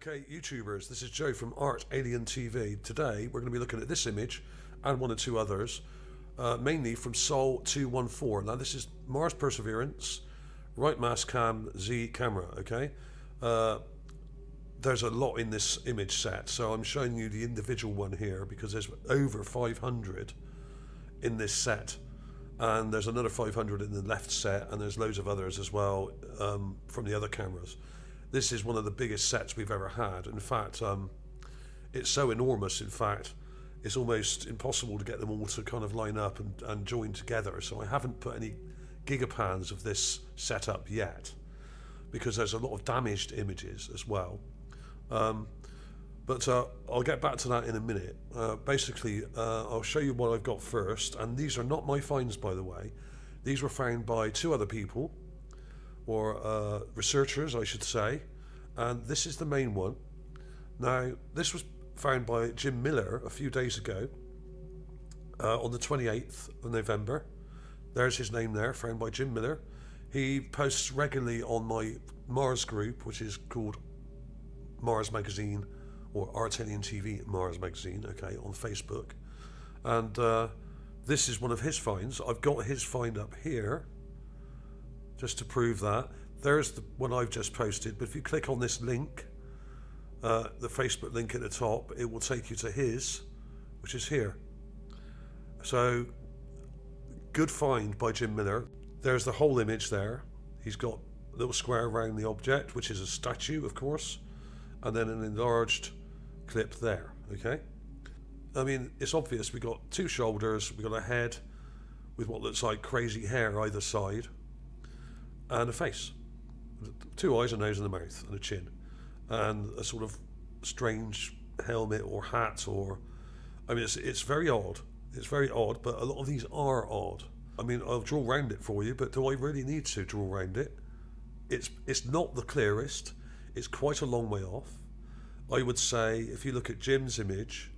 Okay, YouTubers, this is Joe from Art Alien TV. Today we're going to be looking at this image and one or two others, mainly from Sol 214. Now this is Mars Perseverance, right mass cam Z camera, okay? There's a lot in this image set, so I'm showing you the individual one here because there's over 500 in this set. And there's another 500 in the left set, and there's loads of others as well from the other cameras. This is one of the biggest sets we've ever had. In fact, it's so enormous, in fact, it's almost impossible to get them all to kind of line up and join together. So I haven't put any gigapans of this set up yet, because there's a lot of damaged images as well. But I'll get back to that in a minute. Basically, I'll show you what I've got first, and these are not my finds, by the way. These were found by two other people, or researchers, I should say, and this is the main one. Now, this was found by Jim Miller a few days ago, on the 28th of November. There's his name there, found by Jim Miller. He posts regularly on my Mars group, which is called Mars Magazine, or Art Alien TV Mars Magazine, okay, on Facebook. And this is one of his finds. I've got his find up here, just to prove that. There's the one I've just posted, but if you click on this link, the Facebook link at the top, it will take you to his, which is here. So, good find by Jim Miller. There's the whole image there. He's got a little square around the object, which is a statue, of course, and then an enlarged clip there, okay? I mean, it's obvious. We've got two shoulders, we've got a head with what looks like crazy hair either side, and a face. Two eyes, a nose, and a mouth, and a chin. And a sort of strange helmet or hat, or... I mean, it's very odd. It's very odd, but a lot of these are odd. I mean, I'll draw around it for you, but do I really need to draw around it? It's not the clearest. It's quite a long way off. I would say, if you look at Jim's image,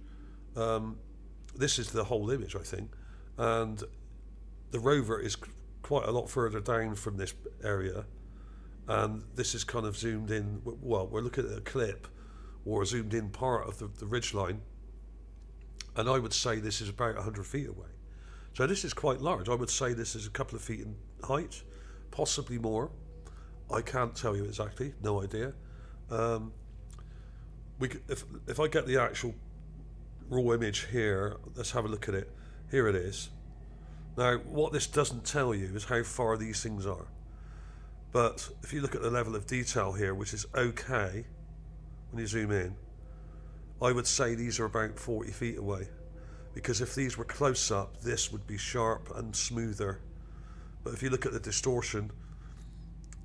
this is the whole image, I think, and the rover is quite a lot further down from this area, and this is kind of zoomed in. Well, we're looking at a clip or a zoomed in part of the ridgeline, and I would say this is about 100 feet away. So this is quite large. I would say this is a couple of feet in height, possibly more. I can't tell you exactly, no idea. If I get the actual raw image here, let's have a look at it. Here it is. Now, what this doesn't tell you is how far these things are. But if you look at the level of detail here, which is okay, when you zoom in, I would say these are about 40 feet away. Because if these were close up, this would be sharp and smoother. But if you look at the distortion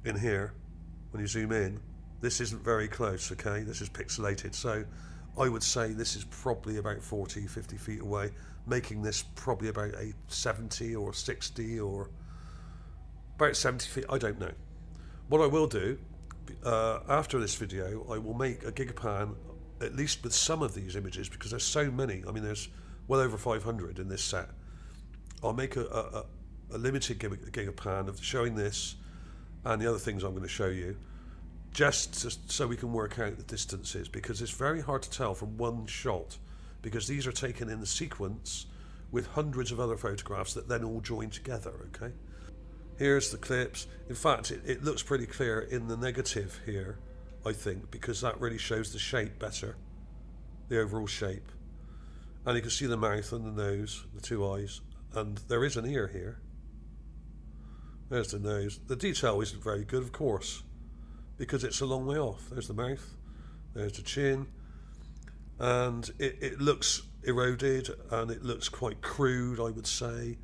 in here, when you zoom in, this isn't very close, okay? This is pixelated. So I would say this is probably about 40, 50 feet away, making this probably about a 70 or 60 or about 70 feet, I don't know. What I will do, after this video, I will make a gigapan, at least with some of these images, because there's so many. I mean, there's well over 500 in this set. I'll make a limited gigapan of showing this and the other things I'm going to show you, just so we can work out the distances, because it's very hard to tell from one shot, because these are taken in the sequence with hundreds of other photographs that then all join together, okay? Here's the clips. In fact, it looks pretty clear in the negative here, I think, because that really shows the shape better, the overall shape. And you can see the mouth and the nose, the two eyes, and there is an ear here. There's the nose. The detail isn't very good, of course, because it's a long way off. There's the mouth, there's the chin, and it looks eroded, and it looks quite crude, I would say.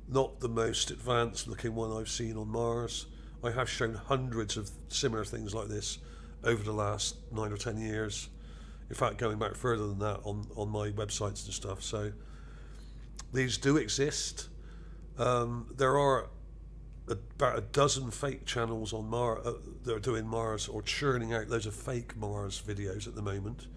Not the most advanced looking one I've seen on Mars. I have shown hundreds of similar things like this over the last 9 or 10 years. In fact, going back further than that on my websites and stuff. So these do exist. There are about a dozen fake channels on Mars that are doing Mars or churning out loads of fake Mars videos at the moment,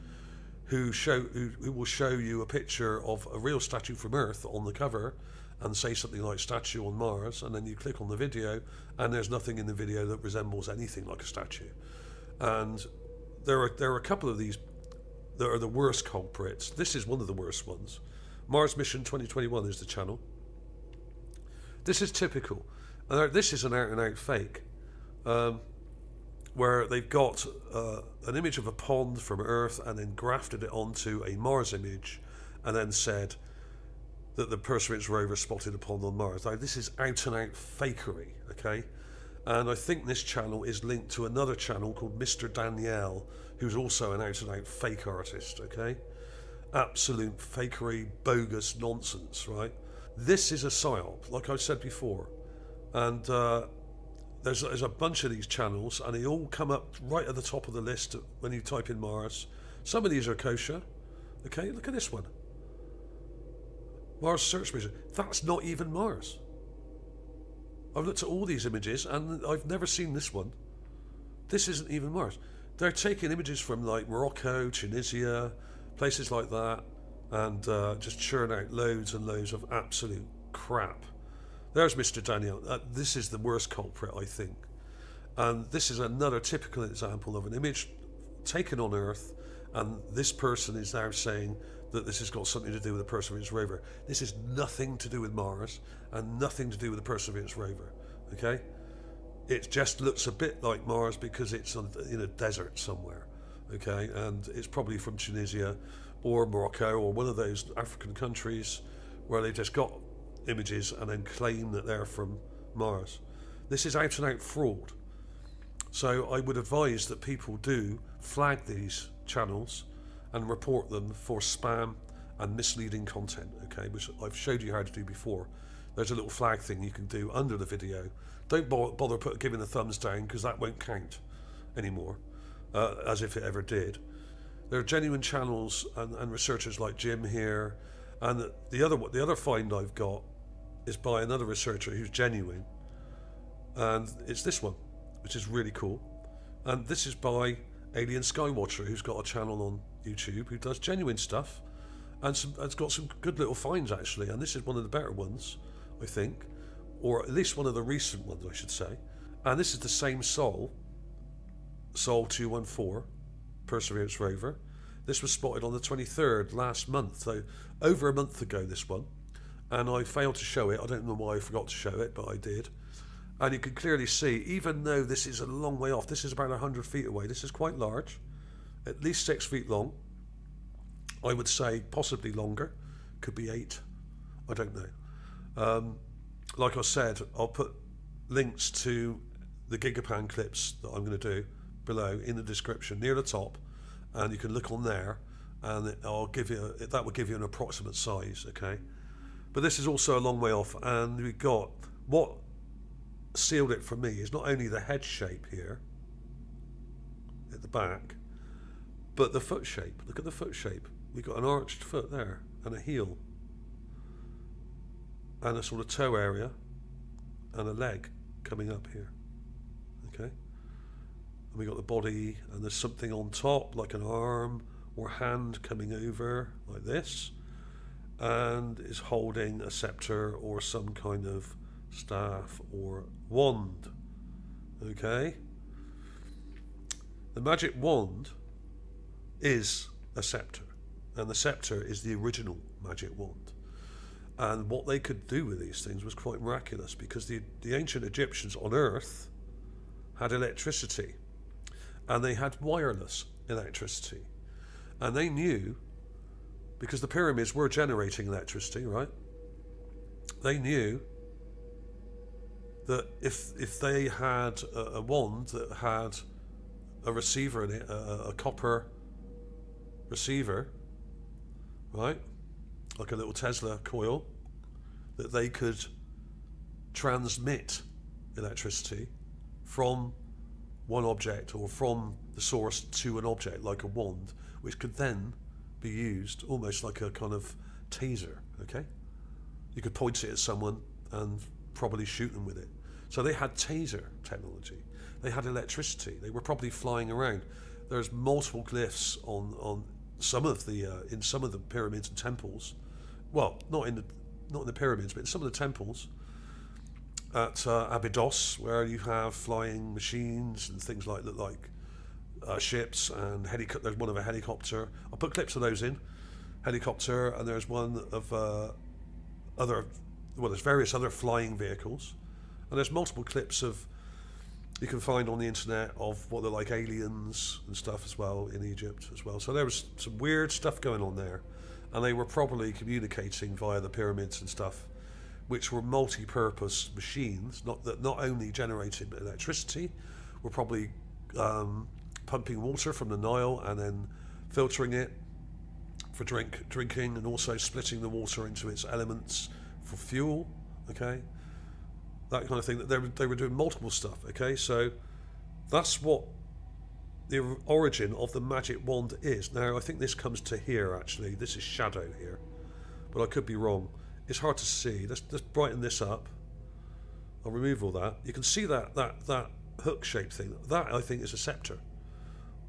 who will show you a picture of a real statue from Earth on the cover and say something like statue on Mars, and then you click on the video and there's nothing in the video that resembles anything like a statue. And there are a couple of these that are the worst culprits. This is one of the worst ones. Mars Mission 2021 is the channel. This is typical. This is an out-and-out fake, where they've got an image of a pond from Earth and then grafted it onto a Mars image and then said that the Perseverance rover spotted a pond on Mars. Now, this is out-and-out fakery, okay? And I think this channel is linked to another channel called Mr. Danielle, who's also an out-and-out fake artist, okay? Absolute fakery, bogus nonsense, right? This is a psyop, like I said before. And there's a bunch of these channels, and they all come up right at the top of the list when you type in Mars. Some of these are kosher, okay? Look at this one. Mars search mission. That's not even Mars. I've looked at all these images and I've never seen this one. This isn't even Mars. They're taking images from like Morocco, Tunisia, places like that, and just churn out loads and loads of absolute crap. There's Mr. Daniel. This is the worst culprit, I think. And this is another typical example of an image taken on Earth, and this person is now saying that this has got something to do with the Perseverance rover. This is nothing to do with Mars and nothing to do with the Perseverance rover, okay? It just looks a bit like Mars because it's in a desert somewhere, okay? And it's probably from Tunisia or Morocco or one of those African countries where they just got images and then claim that they're from Mars. This is out and out fraud. So I would advise that people do flag these channels and report them for spam and misleading content, okay, which I've showed you how to do before. There's a little flag thing you can do under the video. Don't bother giving a thumbs down because that won't count anymore, as if it ever did. There are genuine channels and researchers like Jim here, and the other find I've got is by another researcher who's genuine, and it's this one, which is really cool. And this is by Alien Skywatcher, who's got a channel on YouTube who does genuine stuff and has got some good little finds actually, and this is one of the better ones, I think, or at least one of the recent ones I should say. And this is the same Sol 214 Perseverance rover. This was spotted on the 23rd last month, so over a month ago this one, and I failed to show it. I don't know why I forgot to show it, but I did. And you can clearly see, even though this is a long way off, this is about 100 feet away, this is quite large, at least 6 feet long. I would say possibly longer, could be 8, I don't know. Like I said, I'll put links to the gigapan clips that I'm going to do below in the description near the top, and you can look on there, and I'll give you that will give you an approximate size, okay? But this is also a long way off, and we've got what sealed it for me is not only the head shape here at the back, but the foot shape. Look at the foot shape. We've got an arched foot there and a heel and a sort of toe area and a leg coming up here, okay? And we got the body, and there's something on top like an arm or hand coming over like this, and is holding a scepter or some kind of staff or wand, okay? The magic wand is a scepter, and the scepter is the original magic wand. And what they could do with these things was quite miraculous, because the ancient Egyptians on Earth had electricity, and they had wireless electricity, and they knew, because the pyramids were generating electricity, right? They knew that if they had a wand that had a receiver in it, a copper receiver, right, like a little Tesla coil, that they could transmit electricity from one object or from the source to an object like a wand, which could then be used almost like a kind of taser, okay? You could point it at someone and probably shoot them with it. So they had taser technology, they had electricity, they were probably flying around. There's multiple glyphs on some of the in some of the pyramids and temples. Well, not in the pyramids, but in some of the temples at Abydos, where you have flying machines and things like that, like ships and there's one of a helicopter. I'll put clips of those in. Helicopter, and there's one of there's various other flying vehicles, and there's multiple clips you can find on the internet of what they're like aliens and stuff as well in Egypt as well. So there was some weird stuff going on there, and they were probably communicating via the pyramids and stuff, which were multi-purpose machines, not only generated electricity, were probably pumping water from the Nile and then filtering it for drinking, and also splitting the water into its elements for fuel. Okay, that kind of thing. That they were doing multiple stuff. Okay, so that's what the origin of the magic wand is. Now I think this comes to here actually. This is shadow here, but I could be wrong. It's hard to see. Let's brighten this up. I'll remove all that. You can see that hook-shaped thing. That I think is a scepter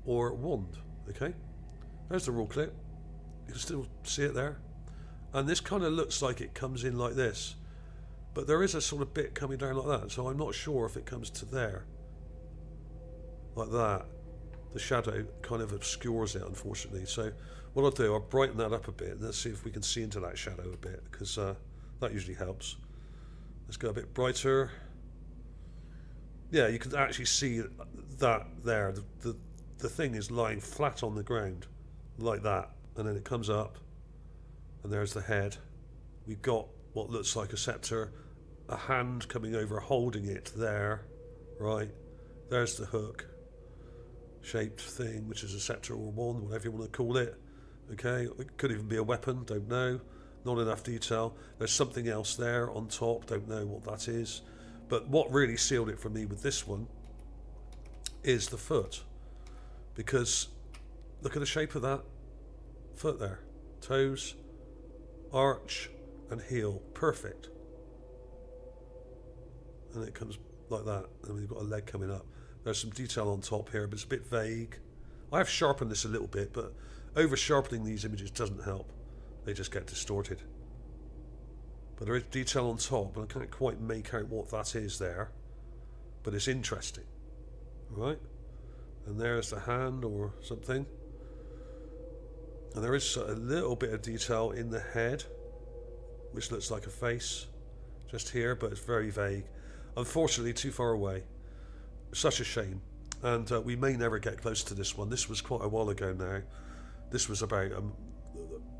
or wand. Okay, there's the raw clip. You can still see it there, and this kind of looks like it comes in like this, but there is a sort of bit coming down like that. So I'm not sure if it comes to there, like that. The shadow kind of obscures it, unfortunately. So what I'll do, I'll brighten that up a bit, and let's see if we can see into that shadow a bit, because that usually helps. Let's go a bit brighter. Yeah, you can actually see that there. The thing is lying flat on the ground, like that, and then it comes up, and there's the head. We've got what looks like a scepter, a hand coming over holding it there, right? There's the hook shaped thing, which is a scepter or wand, whatever you want to call it. Okay, it could even be a weapon, don't know, not enough detail. There's something else there on top, don't know what that is. But what really sealed it for me with this one is the foot, because look at the shape of that foot there. Toes, arch and heel, perfect. And it comes like that, and we've got a leg coming up. There's some detail on top here, but it's a bit vague. I have sharpened this a little bit, but over sharpening these images doesn't help. They just get distorted. But there is detail on top, and I can't quite make out what that is there, but it's interesting. Right? And there's the hand or something. And there is a little bit of detail in the head, which looks like a face just here, but it's very vague. Unfortunately, too far away. Such a shame. And we may never get close to this one. This was quite a while ago now. This was about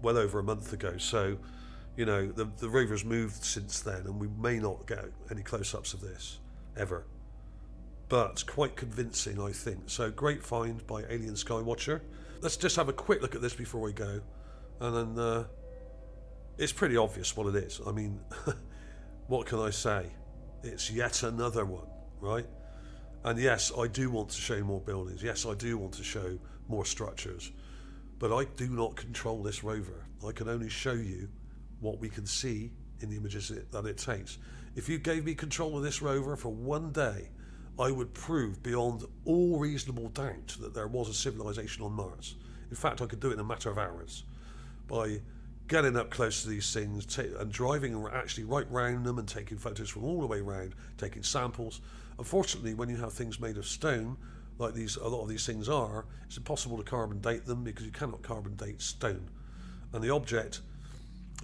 well over a month ago. So, you know, the rover's moved since then, and we may not get any close-ups of this ever. But quite convincing, I think. So, great find by Alien Skywatcher. Let's just have a quick look at this before we go. And then it's pretty obvious what it is. I mean, what can I say? It's yet another one, right? And yes, I do want to show more buildings. Yes, I do want to show more structures. But I do not control this rover. I can only show you what we can see in the images that it takes. If you gave me control of this rover for one day, I would prove beyond all reasonable doubt that there was a civilization on Mars. In fact, I could do it in a matter of hours by getting up close to these things and driving actually right round them and taking photos from all the way around, taking samples. Unfortunately, when you have things made of stone, like a lot of these things are, it's impossible to carbon date them because you cannot carbon date stone. And the object,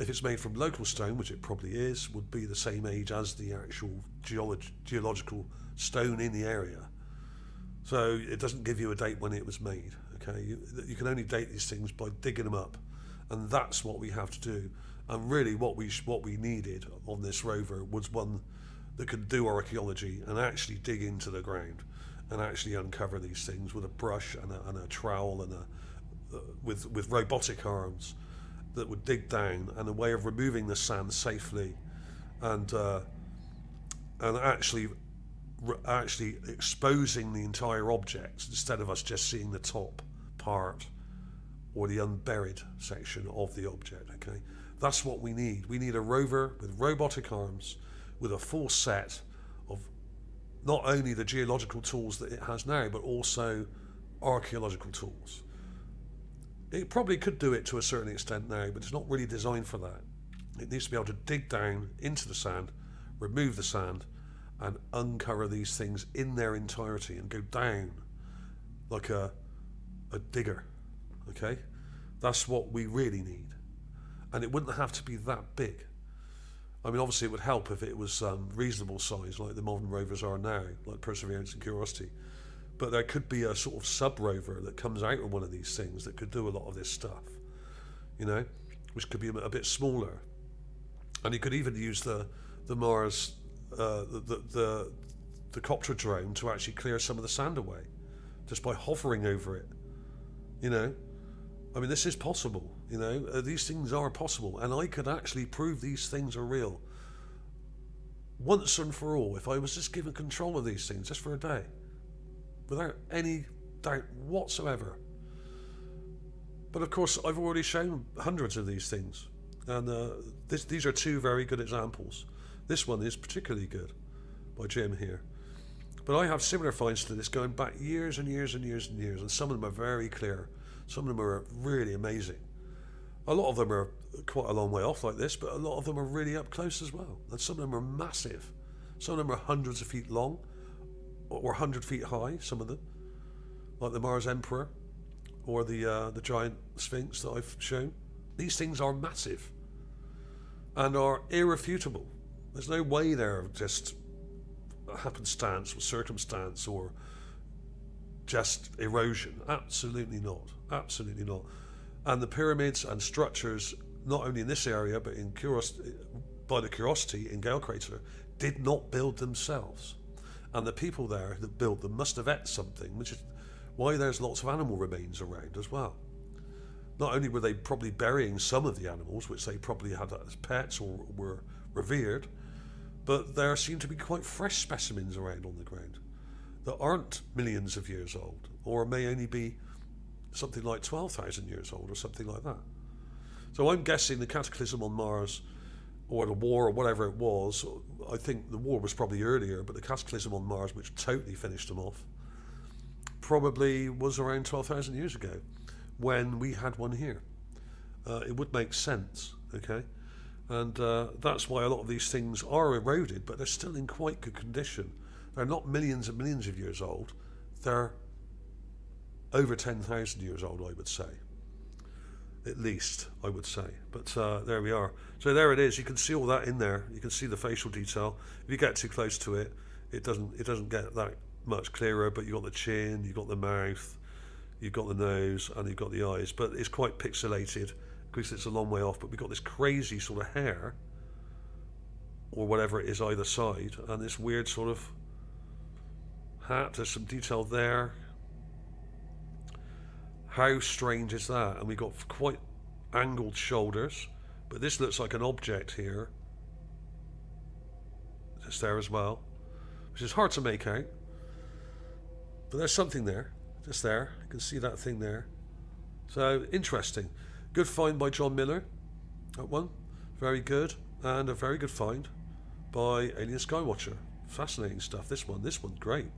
if it's made from local stone, which it probably is, would be the same age as the actual geological stone in the area. So it doesn't give you a date when it was made. Okay, you can only date these things by digging them up, and that's what we have to do. And really, what we needed on this rover was one that could do archaeology and actually dig into the ground and actually uncover these things with a brush and a trowel and with robotic arms that would dig down, and a way of removing the sand safely and actually exposing the entire object instead of us just seeing the top part or the unburied section of the object. Okay, that's what we need. We need a rover with robotic arms with a full set of not only the geological tools that it has now, but also archaeological tools. It probably could do it to a certain extent now, but it's not really designed for that. It needs to be able to dig down into the sand, remove the sand, and uncover these things in their entirety and go down like a a digger. Okay, that's what we really need, and it wouldn't have to be that big. I mean, obviously it would help if it was reasonable size, like the modern rovers are now, like Perseverance and Curiosity. But there could be a sort of sub-rover that comes out of one of these things that could do a lot of this stuff, you know, which could be a bit smaller. And you could even use the Mars, the copter drone to actually clear some of the sand away, just by hovering over it, you know. I mean, this is possible, you know. These things are possible, and I could actually prove these things are real once and for all if I was just given control of these things just for a day, without any doubt whatsoever. But of course, I've already shown hundreds of these things, and these are two very good examples. This one is particularly good, by Jim here. But I have similar finds to this going back years and years and years and years, and some of them are very clear. Some of them are really amazing. A lot of them are quite a long way off like this, but a lot of them are really up close as well. And some of them are massive. Some of them are hundreds of feet long, or 100 feet high, some of them. Like the Mars Emperor, or the giant Sphinx that I've shown. These things are massive, and are irrefutable. There's no way they're just happenstance or circumstance or just erosion. Absolutely not. Absolutely not. And the pyramids and structures, not only in this area but in by the Curiosity in Gale Crater, did not build themselves. And the people there that built them must have ate something, which is why there's lots of animal remains around as well. Not only were they probably burying some of the animals, which they probably had as pets or were revered, but there seem to be quite fresh specimens around on the ground that aren't millions of years old, or may only be something like 12,000 years old or something like that. So I'm guessing the cataclysm on Mars, or the war or whatever it was, I think the war was probably earlier, but the cataclysm on Mars, which totally finished them off, probably was around 12,000 years ago when we had one here. It would make sense, okay? And that's why a lot of these things are eroded, but they're still in quite good condition. They're not millions and millions of years old. They're over 10,000 years old, I would say. At least, I would say. But there we are. So there it is. You can see all that in there. You can see the facial detail. If you get too close to it, it doesn't get that much clearer, but you've got the chin, you've got the mouth, you've got the nose, and you've got the eyes. But it's quite pixelated because it's a long way off. But we've got this crazy sort of hair, or whatever it is either side, and this weird sort of hat. There's some detail there. How strange is that? And we've got quite angled shoulders, but this looks like an object here. It's there as well, which is hard to make out, but there's something there, just there. You can see that thing there. So interesting. Good find by John Miller, that one. Very good, and a very good find by Alien Skywatcher. Fascinating stuff. This one great.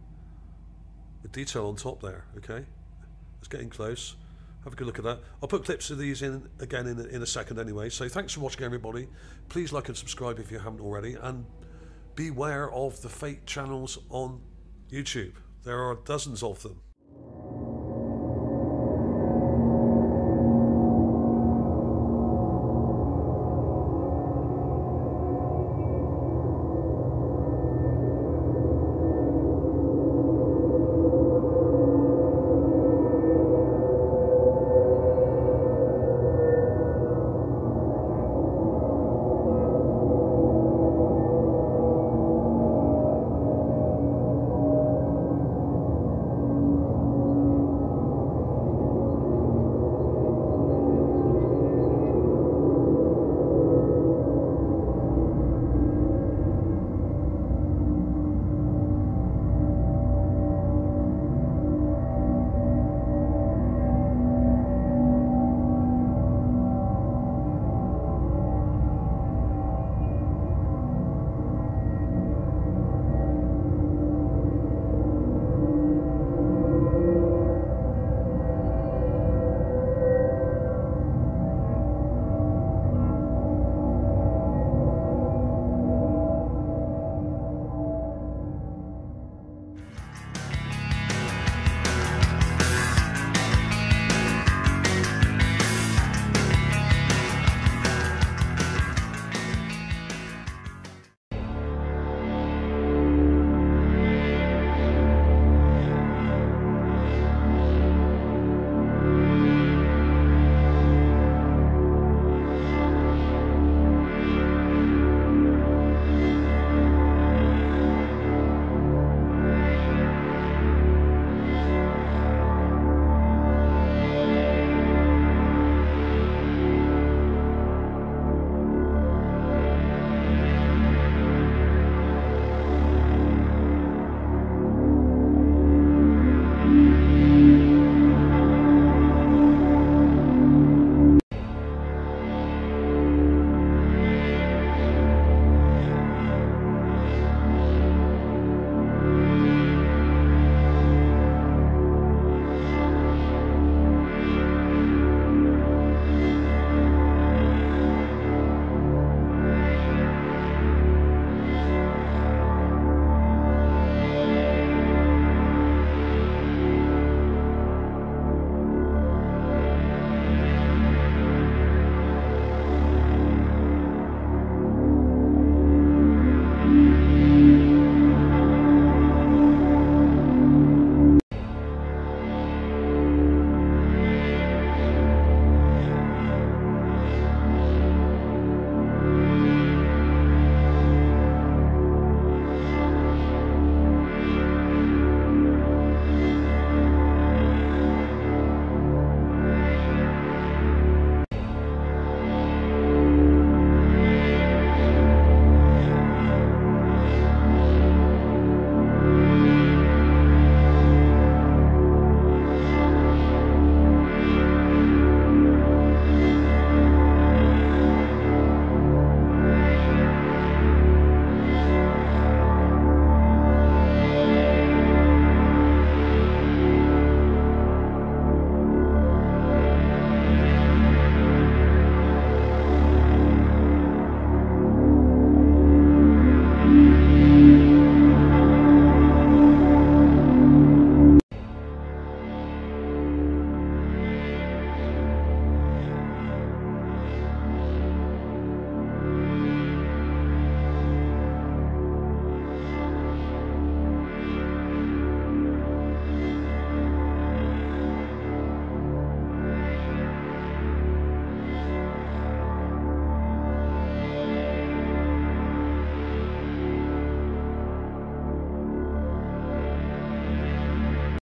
The detail on top there, okay? It's getting close. Have a good look at that. I'll put clips of these in again in a second anyway. So thanks for watching, everybody. Please like and subscribe if you haven't already, and beware of the fake channels on YouTube. There are dozens of them.